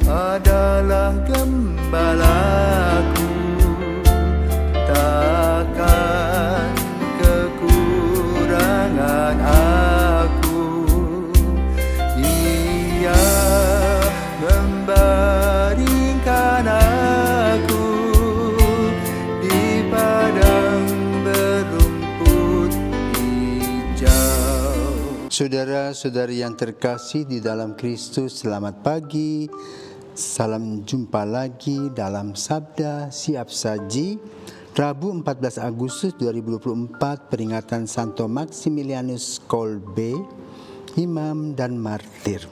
adalah gembalaku, takkan kekurangan aku. Ia membaringkan aku di padang berumput hijau. Saudara-saudari yang terkasih di dalam Kristus, selamat pagi. Salam jumpa lagi dalam Sabda Siap Saji, Rabu 14 Agustus 2024, peringatan Santo Maximilianus Kolbe, Imam dan Martir.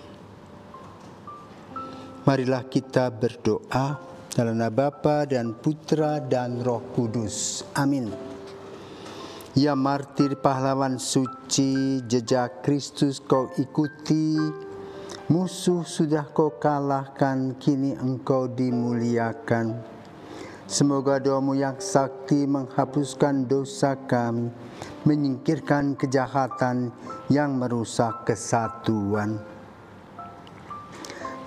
Marilah kita berdoa dalam nama Bapa dan Putra dan Roh Kudus. Amin. Ya martir pahlawan suci, jejak Kristus kau ikuti, musuh sudah kau kalahkan, kini engkau dimuliakan. Semoga doamu yang sakti menghapuskan dosa kami, menyingkirkan kejahatan yang merusak kesatuan.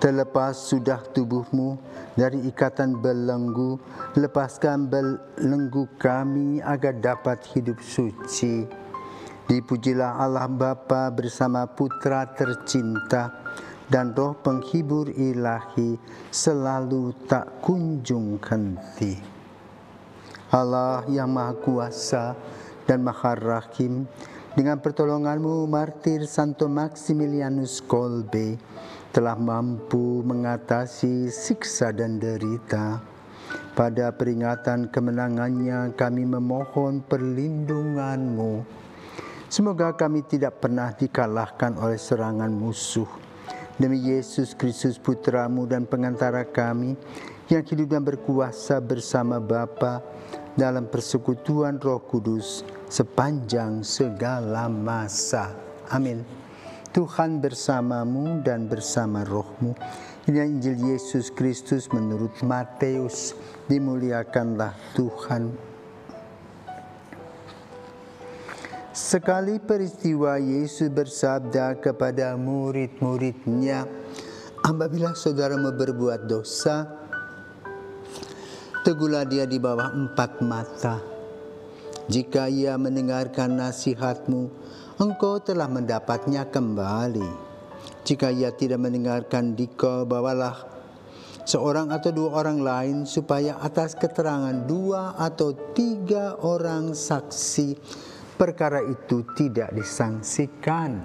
Terlepas sudah tubuhmu dari ikatan belenggu, lepaskan belenggu kami agar dapat hidup suci. Dipujilah Allah Bapa bersama Putra tercinta dan Roh penghibur ilahi, selalu tak kunjung henti. Allah yang Maha Kuasa dan Maha Rahim, dengan pertolonganmu martir Santo Maximilianus Kolbe telah mampu mengatasi siksa dan derita. Pada peringatan kemenangannya kami memohon perlindunganmu. Semoga kami tidak pernah dikalahkan oleh serangan musuh. Demi Yesus Kristus Putramu dan pengantara kami, yang hidup dan berkuasa bersama Bapa dalam persekutuan Roh Kudus sepanjang segala masa. Amin. Tuhan bersamamu dan bersama rohmu. Inilah Injil Yesus Kristus menurut Matius. Dimuliakanlah Tuhan. Sekali peristiwa Yesus bersabda kepada murid-muridnya, apabila saudaramu berbuat dosa, tegurlah dia di bawah 4 mata. Jika ia mendengarkan nasihatmu, engkau telah mendapatnya kembali. Jika ia tidak mendengarkan dikau, bawalah seorang atau 2 orang lain, supaya atas keterangan 2 atau 3 orang saksi perkara itu tidak disangsikan.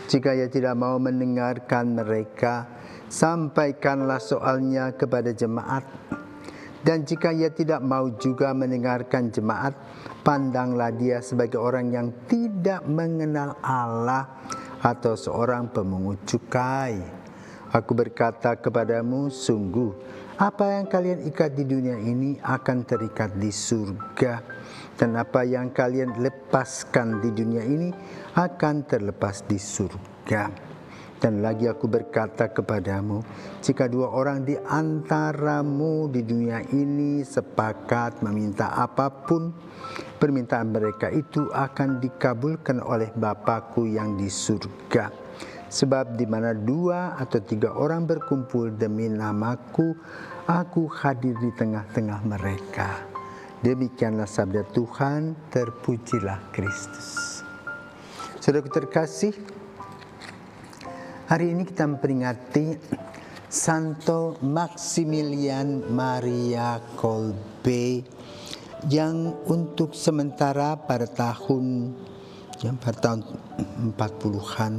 Jika ia tidak mau mendengarkan mereka, sampaikanlah soalnya kepada jemaat. Dan jika ia tidak mau juga mendengarkan jemaat, pandanglah dia sebagai orang yang tidak mengenal Allah atau seorang pemungut cukai. Aku berkata kepadamu, sungguh apa yang kalian ikat di dunia ini akan terikat di surga, dan apa yang kalian lepaskan di dunia ini akan terlepas di surga. Dan lagi aku berkata kepadamu, jika 2 orang di antaramu di dunia ini sepakat meminta apapun, permintaan mereka itu akan dikabulkan oleh Bapa-Ku yang di surga. Sebab di mana 2 atau 3 orang berkumpul demi nama-Ku, Aku hadir di tengah-tengah mereka. Demikianlah sabda Tuhan, terpujilah Kristus. Saudaraku terkasih, hari ini kita memperingati Santo Maximilian Maria Kolbe yang untuk sementara pada tahun 40-an,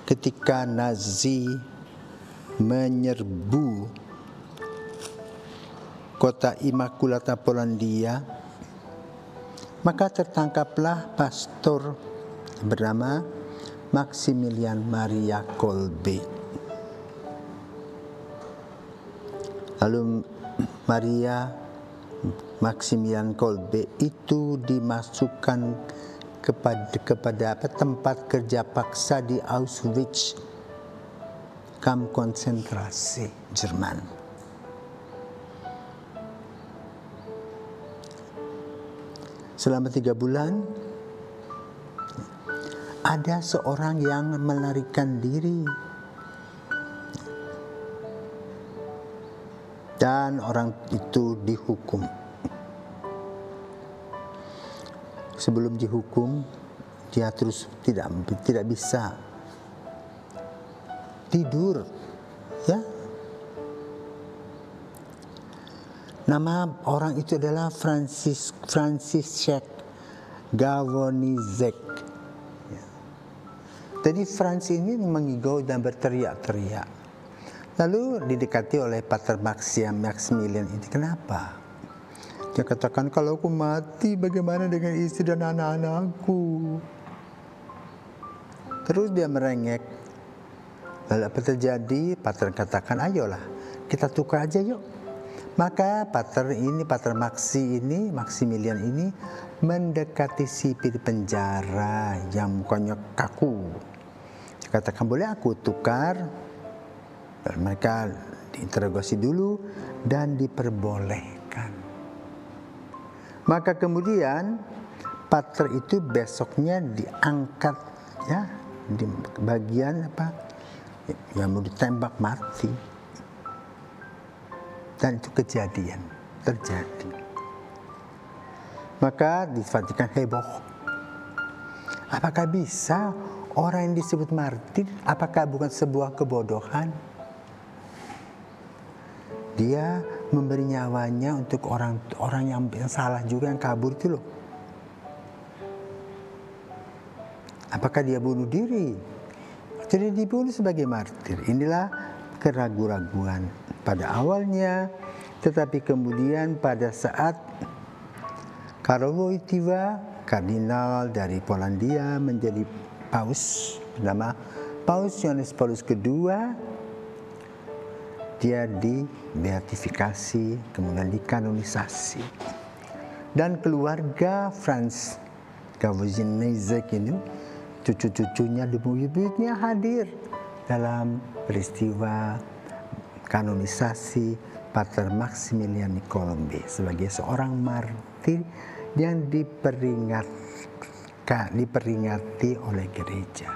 ketika Nazi menyerbu kota Immaculata Polandia, maka tertangkaplah pastor bernama Maximilian Maria Kolbe. Lalu Maximilian Kolbe itu dimasukkan kepada tempat kerja paksa di Auschwitz, kamp konsentrasi Jerman. Selama 3 bulan, ada seorang yang melarikan diri dan orang itu dihukum. Sebelum dihukum, dia terus tidak bisa tidur, ya. Nama orang itu adalah Franciszek Gawonizek. Ya. Jadi Franz ini mengigau dan berteriak-teriak. Lalu didekati oleh Pater Maximilian ini. Kenapa? Dia katakan, kalau aku mati bagaimana dengan istri dan anak-anakku? Terus dia merengek. Lalu apa terjadi? Pater katakan, ayolah kita tukar aja yuk. Maka Pater Maximilian ini mendekati sipir penjara yang mukanya kaku. Dia katakan, boleh aku tukar? Dan mereka diinterogasi dulu dan diperbolehkan. Maka kemudian Pater itu besoknya diangkat, ya, di bagian yang mau ditembak mati. Dan itu kejadian terjadi. Maka di Vatikan heboh. Apakah bisa orang yang disebut martir, apakah bukan sebuah kebodohan? Dia memberi nyawanya untuk orang yang salah juga, yang kabur itu loh. Apakah dia bunuh diri? Jadi dibunuh sebagai martir. Inilah keraguan-raguan pada awalnya, tetapi kemudian pada saat Karol Wojtyła, kardinal dari Polandia, menjadi paus bernama Paus Yohanes Paulus II, dia dibeatifikasi, kemudian dikanonisasi. Dan keluarga Franz Gawonizek ini, cucu-cucunya, buyut-buyutnya hadir dalam peristiwa kanonisasi Pater Maximilian Kolbe sebagai seorang martir yang diperingati oleh gereja.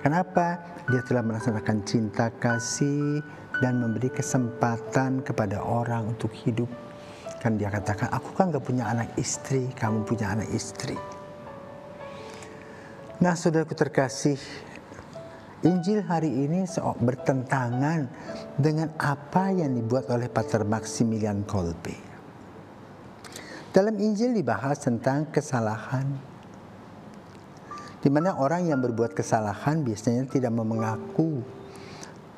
Kenapa? Dia telah melaksanakan cinta kasih dan memberi kesempatan kepada orang untuk hidup. Kan dia katakan, aku kan gak punya anak istri, kamu punya anak istri. Nah, saudaraku terkasih, Injil hari ini bertentangan dengan apa yang dibuat oleh Pater Maximilian Kolbe. Dalam Injil dibahas tentang kesalahan, di mana orang yang berbuat kesalahan biasanya tidak mau mengaku.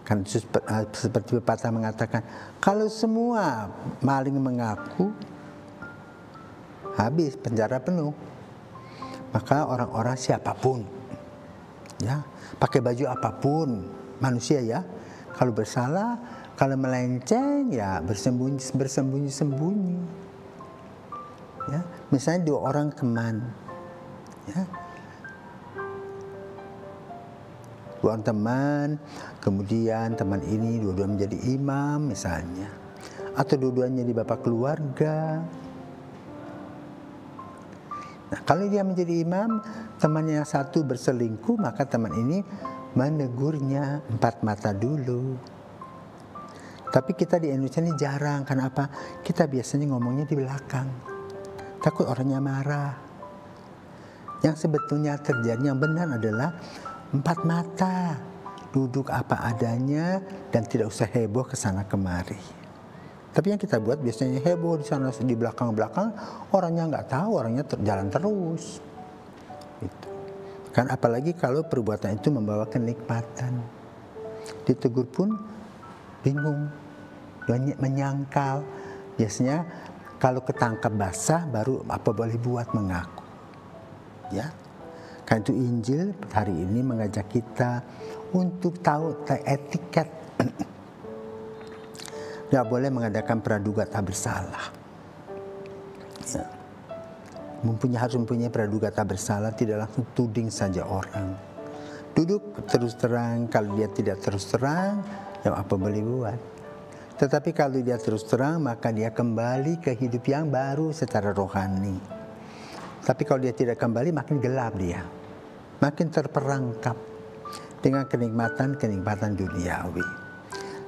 Kan seperti pepatah mengatakan, kalau semua maling mengaku, habis, penjara penuh. Maka orang-orang siapapun, ya, pakai baju apapun, manusia ya, kalau bersalah, kalau melenceng, ya bersembunyi-sembunyi. Ya, misalnya 2 orang teman, ya, 2 orang teman, kemudian teman ini dua-duanya menjadi imam misalnya, atau dua-duanya di bapak keluarga. Nah, kalau dia menjadi imam, temannya yang satu berselingkuh, maka teman ini menegurnya 4 mata dulu. Tapi kita di Indonesia ini jarang, karena apa? Kita biasanya ngomongnya di belakang, takut orangnya marah. Yang sebetulnya terjadi yang benar adalah 4 mata, duduk apa adanya dan tidak usah heboh ke sana kemari. Tapi yang kita buat biasanya heboh di sana, di belakang-belakang, orangnya nggak tahu, orangnya jalan terus. Gitu. Kan apalagi kalau perbuatan itu membawa kenikmatan. Ditegur pun bingung, menyangkal. Biasanya kalau ketangkap basah baru apa boleh buat mengaku. Ya. Karena itu Injil hari ini mengajak kita untuk tahu etiket. Tidak boleh mengadakan praduga tak bersalah. Ya. Harus mempunyai praduga tak bersalah, tidak langsung tuding saja orang. Duduk terus terang, kalau dia tidak terus terang, ya apa boleh buat. Tetapi kalau dia terus terang, maka dia kembali ke hidup yang baru secara rohani. Tapi kalau dia tidak kembali, makin gelap dia. Makin terperangkap dengan kenikmatan-kenikmatan duniawi.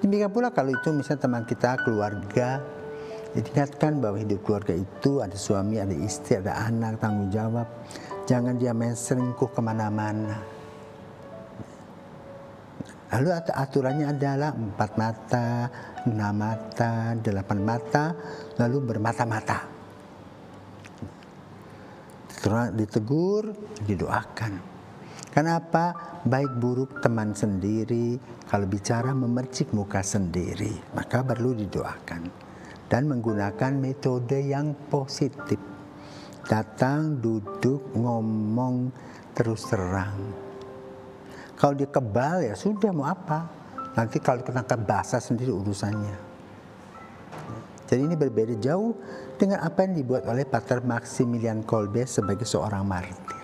Demikian pula kalau itu misalnya teman kita, keluarga, diingatkan bahwa hidup keluarga itu ada suami, ada istri, ada anak, tanggung jawab. Jangan dia main selingkuh kemana-mana. Lalu aturannya adalah 4 mata, 6 mata, 8 mata, lalu bermata-mata. Ditegur, didoakan. Kenapa? Baik buruk teman sendiri, kalau bicara memercik muka sendiri, maka perlu didoakan. Dan menggunakan metode yang positif. Datang, duduk, ngomong, terus terang. Kalau dia kebal ya sudah, mau apa. Nanti kalau ketangkap basah sendiri urusannya. Jadi ini berbeda jauh dengan apa yang dibuat oleh Pater Maximilian Kolbe sebagai seorang martir.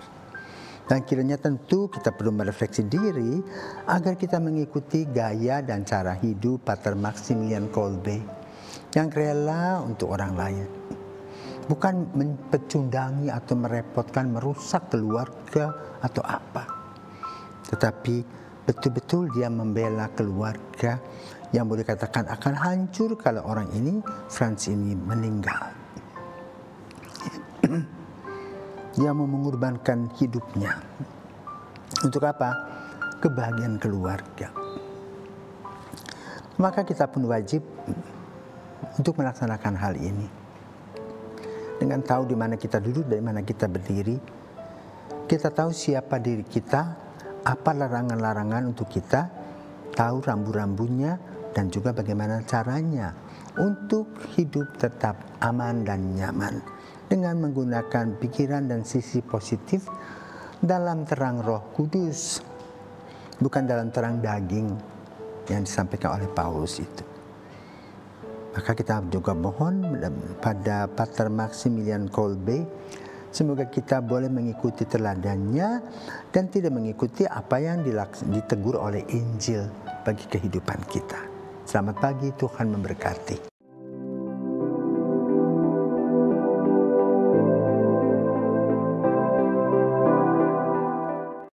Dan kiranya tentu kita perlu merefleksi diri agar kita mengikuti gaya dan cara hidup Pater Maximilian Kolbe yang rela untuk orang lain. Bukan mempecundangi atau merepotkan, merusak keluarga atau apa. Tetapi betul-betul dia membela keluarga yang boleh katakan akan hancur kalau orang ini, Frans ini, meninggal. Dia mau mengorbankan hidupnya. Untuk apa? Kebahagiaan keluarga. Maka kita pun wajib untuk melaksanakan hal ini. Dengan tahu di mana kita duduk, dari mana kita berdiri, kita tahu siapa diri kita, apa larangan-larangan untuk kita, tahu rambu-rambunya, dan juga bagaimana caranya untuk hidup tetap aman dan nyaman dengan menggunakan pikiran dan sisi positif dalam terang Roh Kudus, bukan dalam terang daging yang disampaikan oleh Paulus itu. Maka kita juga mohon pada Pater Maximilian Kolbe, semoga kita boleh mengikuti teladannya dan tidak mengikuti apa yang ditegur oleh Injil bagi kehidupan kita. Selamat pagi, Tuhan memberkati.